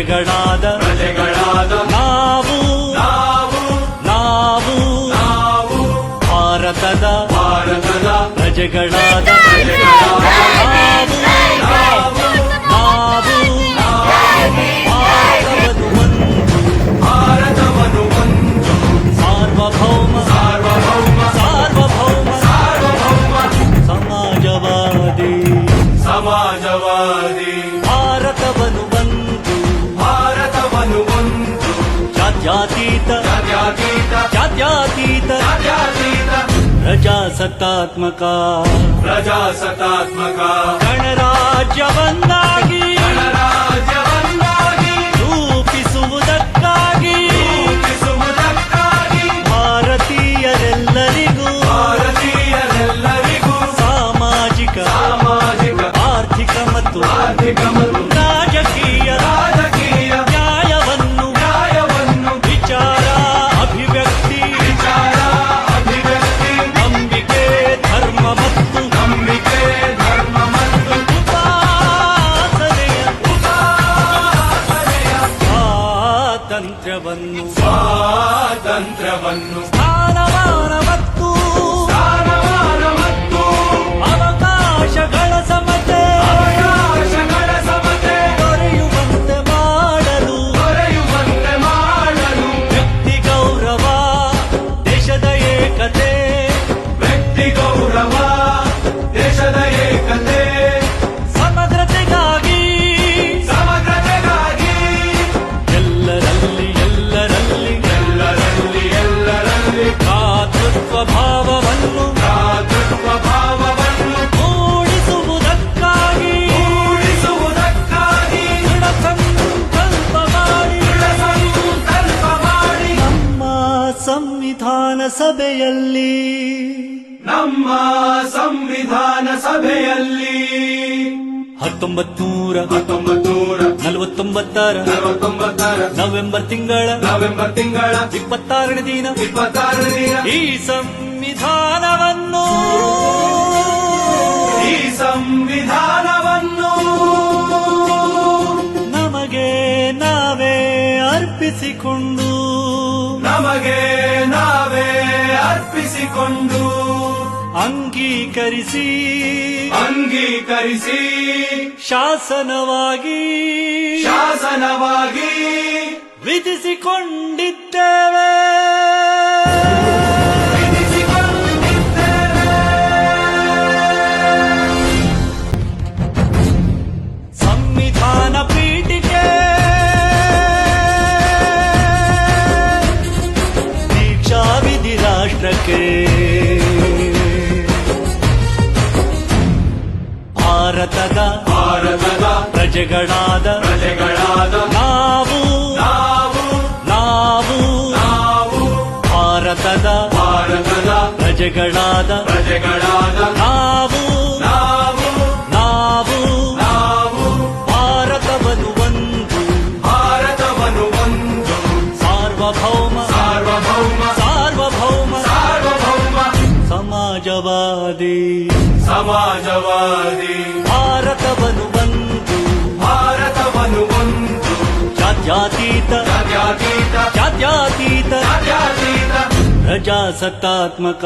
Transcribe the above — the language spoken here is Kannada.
ಪ್ರಜೆಗಳಾದ ನಾವು ಭಾರತದ ಪ್ರಜೆಗಳಾದ ಭಾರತವನ್ನು ಒಂದು ಸಾರ್ವಭೌಮ ಸಮಾಜವಾದಿ ಭಾರತವನ್ನು ಒಂದು ಜಾತ್ಯತೀತ ಪ್ರಜಾಸತ್ತಾತ್ಮಕ ಗಣರಾಜ್ಯವನ್ನಾಗಿ ರೂಪಿಸುವುದಕ್ಕಾಗಿ ಭಾರತೀಯರೆಲ್ಲರಿಗೂ ಸಾಮಾಜಿಕ ಆರ್ಥಿಕ ಮತ್ತು ರಾಜಕೀಯ ನ್ಯಾಯವನ್ನು ವಿಚಾರ ಅಭಿವ್ಯಕ್ತಿ ನಂಬಿಕೆ ಧರ್ಮ ಮತ್ತು ಉಪಾಸನೆಯ ಸ್ವಾತಂತ್ರ್ಯವನ್ನು ಸ್ಥಾನಮಾನ ಮತ್ತು ಅವಕಾಶಗಳ ಸಮತೆ ದೊರೆಯುವಂತೆ ಮಾಡಲು ವ್ಯಕ್ತಿ ಗೌರವ ದೇಶದ ಏಕತೆ ಸಮಗ್ರತೆಗಾಗಿ ಎಲ್ಲರಲ್ಲಿ ಭ್ರಾತೃತ್ವ ಭಾವವನ್ನು ಮೂಡಿಸುವುದಕ್ಕಾಗಿ ದೃಢ ಸಂಕಲ್ಪ ಮಾಡಿ ನಮ್ಮ ಸಂವಿಧಾನ ಸಭೆಯಲ್ಲಿ 1949 ನವೆಂಬರ್ ತಿಂಗಳ 26ನೇ ದಿನ ಈ ಸಂವಿಧಾನವನ್ನು ನಮಗೆ ನಾವೇ ಅರ್ಪಿಸಿಕೊಂಡು ಅಂಗೀಕರಿಸಿ ಶಾಸನವಾಗಿ ವಿಧಿಸಿಕೊಂಡಿದ್ದೇವೆ. ಸಂವಿಧಾನ ಪೀಠಿಕೆ ದೀಕ್ಷಾ ವಿಧಿ ರಾಷ್ಟ್ರಕ್ಕೆ ಭಾರತದ ಪ್ರಜೆಗಳಾದ ನಾವು ಭಾರತದ ಪ್ರಜೆಗಳಾದ ನಾವು ಭಾರತವನ್ನು ಒಂದು ಸಾರ್ವಭೌಮ ಸಮಾಜವಾದಿ ಭಾರತವನ್ನು ಒಂದು ಜಾತ್ಯತೀತ ಪ್ರಜಾಸತ್ತಾತ್ಮಕ